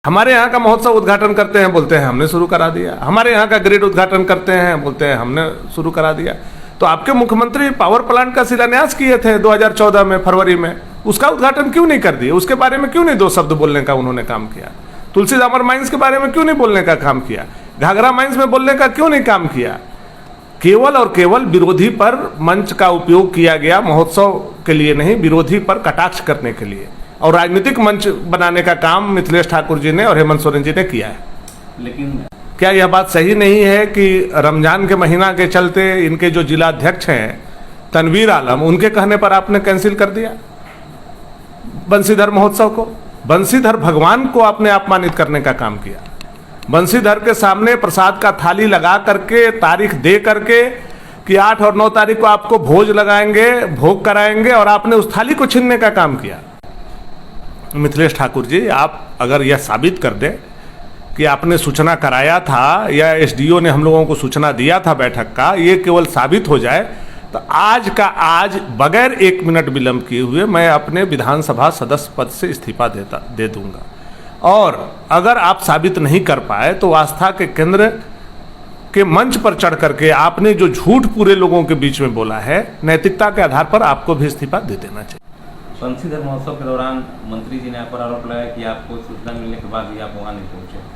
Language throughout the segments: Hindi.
हमारे यहाँ का महोत्सव उद्घाटन करते हैं, बोलते हैं हमने शुरू करा दिया। हमारे यहाँ का ग्रिड उद्घाटन करते हैं, बोलते हैं हमने शुरू करा दिया। तो आपके मुख्यमंत्री पावर प्लांट का शिलान्यास किए थे 2014 में फरवरी में, उसका उद्घाटन क्यों नहीं कर दिए? उसके बारे में क्यों नहीं दो शब्द बोलने का उन्होंने काम किया? तुलसीदामर माइंस के बारे में क्यों नहीं बोलने का काम किया? घाघरा माइंस में बोलने का क्यों नहीं काम किया? केवल और केवल विरोधी पर मंच का उपयोग किया गया, महोत्सव के लिए नहीं, विरोधी पर कटाक्ष करने के लिए, और राजनीतिक मंच बनाने का काम मिथिलेश ठाकुर जी ने और हेमंत सोरेन जी ने किया है। लेकिन क्या यह बात सही नहीं है कि रमजान के महीना के चलते इनके जो जिला अध्यक्ष हैं तनवीर आलम, उनके कहने पर आपने कैंसिल कर दिया बंसीधर महोत्सव को? बंसीधर भगवान को आपने अपमानित करने का काम किया। बंसीधर के सामने प्रसाद का थाली लगा करके, तारीख दे करके कि 8 और 9 तारीख को आपको भोज लगाएंगे, भोग कराएंगे, और आपने उस थाली को छीनने का काम किया। मिथिलेश ठाकुर जी, आप अगर यह साबित कर दे कि आपने सूचना कराया था या एसडीओ ने हम लोगों को सूचना दिया था बैठक का, ये केवल साबित हो जाए तो आज का आज बगैर 1 मिनट विलंब किए हुए मैं अपने विधानसभा सदस्य पद से इस्तीफा दे दूंगा। और अगर आप साबित नहीं कर पाए तो आस्था के केंद्र के मंच पर चढ़ करके आपने जो झूठ पूरे लोगों के बीच में बोला है, नैतिकता के आधार पर आपको भी इस्तीफा दे देना चाहिए। बंसीधर महोत्सव के दौरान मंत्री जी ने आप पर आरोप लगाया कि आपको सूचना मिलने के बाद भी आप वहाँ नहीं पहुँचे।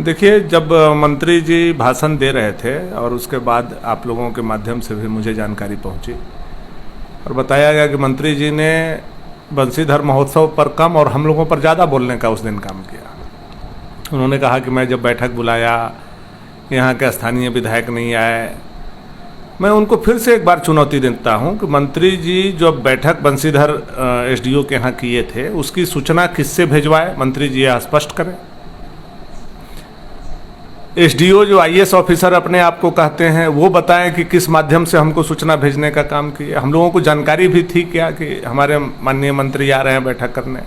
देखिए, जब मंत्री जी भाषण दे रहे थे और उसके बाद आप लोगों के माध्यम से भी मुझे जानकारी पहुंची और बताया गया कि मंत्री जी ने बंसीधर महोत्सव पर कम और हम लोगों पर ज़्यादा बोलने का उस दिन काम किया। उन्होंने कहा कि मैं जब बैठक बुलाया, यहाँ के स्थानीय विधायक नहीं आए। मैं उनको फिर से एक बार चुनौती देता हूँ कि मंत्री जी जो बैठक बंसीधर एसडीओ के यहाँ किए थे, उसकी सूचना किससे भेजवाए? मंत्री जी यह स्पष्ट करें। एसडीओ जो आईएएस ऑफिसर अपने आप को कहते हैं, वो बताएं कि किस माध्यम से हमको सूचना भेजने का काम किया। हम लोगों को जानकारी भी थी क्या कि हमारे माननीय मंत्री आ रहे हैं बैठक करने,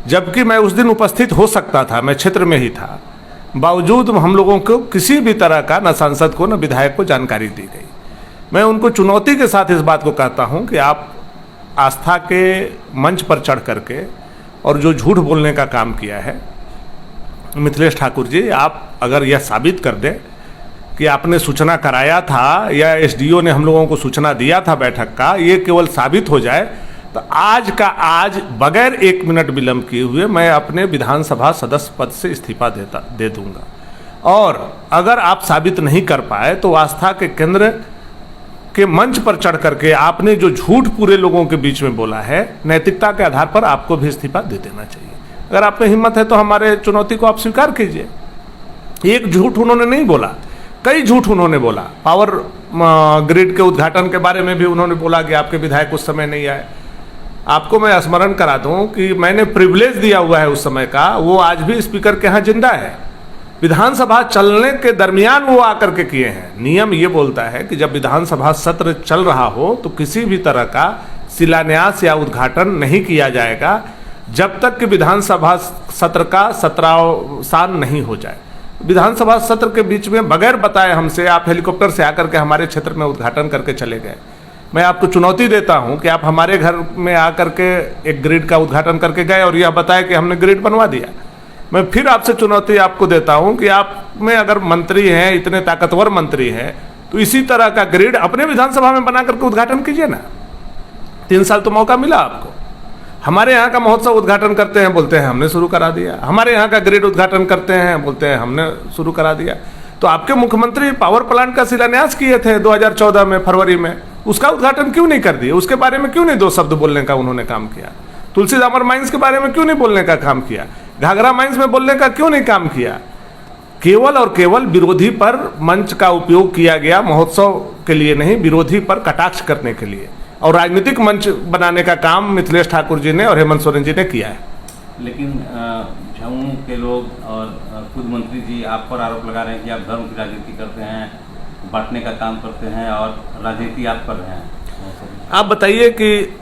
जबकि मैं उस दिन उपस्थित हो सकता था, मैं क्षेत्र में ही था। बावजूद हम लोगों को किसी भी तरह का न सांसद को न विधायक को जानकारी दी गई। मैं उनको चुनौती के साथ इस बात को कहता हूं कि आप आस्था के मंच पर चढ़ करके और जो झूठ बोलने का काम किया है, मिथिलेश ठाकुर जी, आप अगर यह साबित कर दें कि आपने सूचना कराया था या एसडीओ ने हम लोगों को सूचना दिया था बैठक का, ये केवल साबित हो जाए तो आज का आज बगैर 1 मिनट विलंब किए हुए मैं अपने विधानसभा सदस्य पद से इस्तीफा दे दूंगा। और अगर आप साबित नहीं कर पाए तो आस्था के केंद्र के मंच पर चढ़ करके आपने जो झूठ पूरे लोगों के बीच में बोला है, नैतिकता के आधार पर आपको भी इस्तीफा दे देना चाहिए। अगर आप में हिम्मत है तो हमारे चुनौती को आप स्वीकार कीजिए। एक झूठ उन्होंने नहीं बोला, कई झूठ उन्होंने बोला। पावर ग्रिड के उद्घाटन के बारे में भी उन्होंने बोला कि आपके विधायक उस समय नहीं आए। आपको मैं स्मरण करा दूं कि मैंने प्रिविलेज दिया हुआ है उस समय का, वो आज भी स्पीकर के यहाँ जिंदा है। विधानसभा चलने के दरमियान वो आकर के किए हैं। नियम ये बोलता है कि जब विधानसभा सत्र चल रहा हो तो किसी भी तरह का शिलान्यास या उद्घाटन नहीं किया जाएगा जब तक कि विधानसभा सत्र का सत्रावसान नहीं हो जाए। विधानसभा सत्र के बीच में बगैर बताए हमसे आप हेलीकॉप्टर से आकर के हमारे क्षेत्र में उद्घाटन करके चले गए। मैं आपको चुनौती देता हूं कि आप हमारे घर में आकर के एक ग्रिड का उद्घाटन करके गए और यह बताया कि हमने ग्रिड बनवा दिया। मैं फिर आपसे चुनौती आपको देता हूं कि आप में अगर मंत्री हैं, इतने ताकतवर मंत्री हैं, तो इसी तरह का ग्रिड अपने विधानसभा में बना करके उद्घाटन कीजिए ना। 3 साल तो मौका मिला आपको। हमारे यहाँ का महोत्सव उद्घाटन करते हैं, बोलते हैं हमने शुरू करा दिया। हमारे यहाँ का ग्रिड उद्घाटन करते हैं, बोलते हैं हमने शुरू करा दिया। तो आपके मुख्यमंत्री पावर प्लांट का शिलान्यास किए थे 2014 में फरवरी में, उसका उद्घाटन क्यों नहीं कर दिए? उसके बारे में क्यों नहीं दो शब्द बोलने का उन्होंने काम किया? तुलसीदामर माइंस के बारे में क्यों नहीं बोलने का काम किया? घाघरा माइंस में बोलने का क्यों नहीं काम किया? केवल और केवल विरोधी पर मंच का उपयोग किया गया, महोत्सव के लिए नहीं, विरोधी पर कटाक्ष करने के लिए, और राजनीतिक मंच बनाने का काम मिथिलेश ठाकुर जी ने और हेमंत सोरेन जी ने किया है। लेकिन झामुमो के लोग और खुद मंत्री जी आप पर आरोप लगा रहे हैं कि आप धर्म की राजनीति करते हैं, बांटने का काम करते हैं और राजनीति आप कर रहे हैं। आप बताइए कि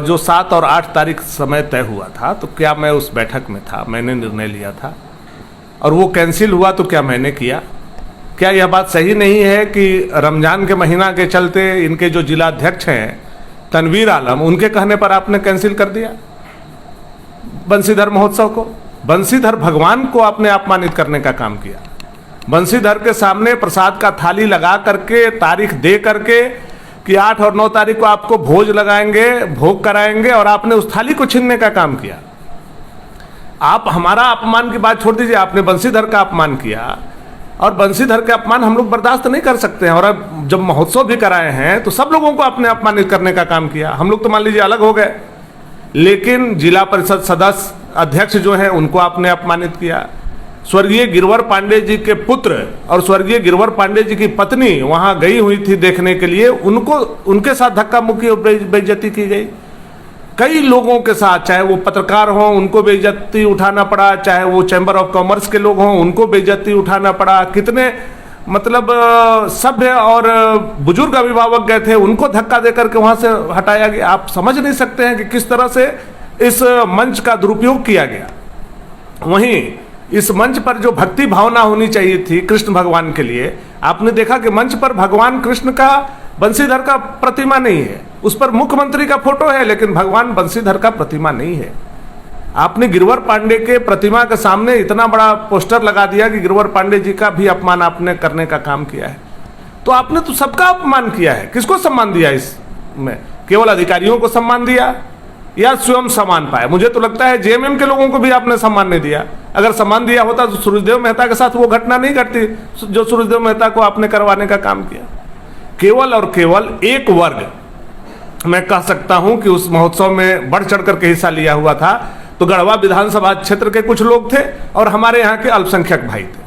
जो 7 और 8 तारीख समय तय हुआ था, तो क्या मैं उस बैठक में था? मैंने निर्णय लिया था और वो कैंसिल हुआ तो क्या मैंने किया? क्या यह बात सही नहीं है कि रमजान के महीना के चलते इनके जो जिला अध्यक्ष हैं तनवीर आलम, उनके कहने पर आपने कैंसिल कर दिया बंसीधर महोत्सव को? बंशीधर भगवान को आपने अपमानित करने का काम किया। बंशीधर के सामने प्रसाद का थाली लगा करके, तारीख दे करके कि 8 और 9 तारीख को आपको भोज लगाएंगे, भोग कराएंगे, और आपने उस थाली को छीनने का काम किया। आप हमारा अपमान की बात छोड़ दीजिए, आपने बंशीधर का अपमान किया, और बंशीधर के अपमान हम लोग बर्दाश्त नहीं कर सकते हैं। और अब जब महोत्सव भी कराए हैं तो सब लोगों को आपने अपमानित करने का काम किया। हम लोग तो मान लीजिए अलग हो गए, लेकिन जिला परिषद सदस्य अध्यक्ष जो हैं उनको आपने अपमानित किया। स्वर्गीय गिरवर पांडे जी के पुत्र और स्वर्गीय गिरवर पांडे जी की पत्नी वहां गई हुई थी देखने के लिए, उनको उनके साथ धक्का मुक्की और बेइज्जती की गई। कई लोगों के साथ, चाहे वो पत्रकार हों उनको बेइज्जती उठाना पड़ा, चाहे वो चैम्बर ऑफ कॉमर्स के लोग हों उनको बेइज्जती उठाना पड़ा। कितने मतलब सभ्य और बुजुर्ग अभिभावक गए थे, उनको धक्का देकर के वहां से हटाया गया। आप समझ नहीं सकते हैं कि किस तरह से इस मंच का दुरुपयोग किया गया। वहीं इस मंच पर जो भक्ति भावना होनी चाहिए थी कृष्ण भगवान के लिए, आपने देखा कि मंच पर भगवान कृष्ण का, बंशीधर का प्रतिमा नहीं है। उस पर मुख्यमंत्री का फोटो है, लेकिन भगवान बंशीधर का प्रतिमा नहीं है। आपने गिरवर पांडे के प्रतिमा के सामने इतना बड़ा पोस्टर लगा दिया कि गिरवर पांडे जी का भी अपमान आपने करने का काम किया है। तो आपने तो सबका अपमान किया है। किसको सम्मान दिया इसमें? केवल अधिकारियों को सम्मान दिया या स्वयं सम्मान पाए? मुझे तो लगता है जेएमएम के लोगों को भी आपने सम्मान नहीं दिया। अगर सम्मान दिया होता तो सूरजदेव मेहता के साथ वो घटना नहीं घटती जो सूरजदेव मेहता को आपने करवाने का काम किया। केवल और केवल एक वर्ग, मैं कह सकता हूं कि उस महोत्सव में बढ़ चढ़ करके हिस्सा लिया हुआ था तो गढ़वा विधानसभा क्षेत्र के कुछ लोग थे और हमारे यहाँ के अल्पसंख्यक भाई थे।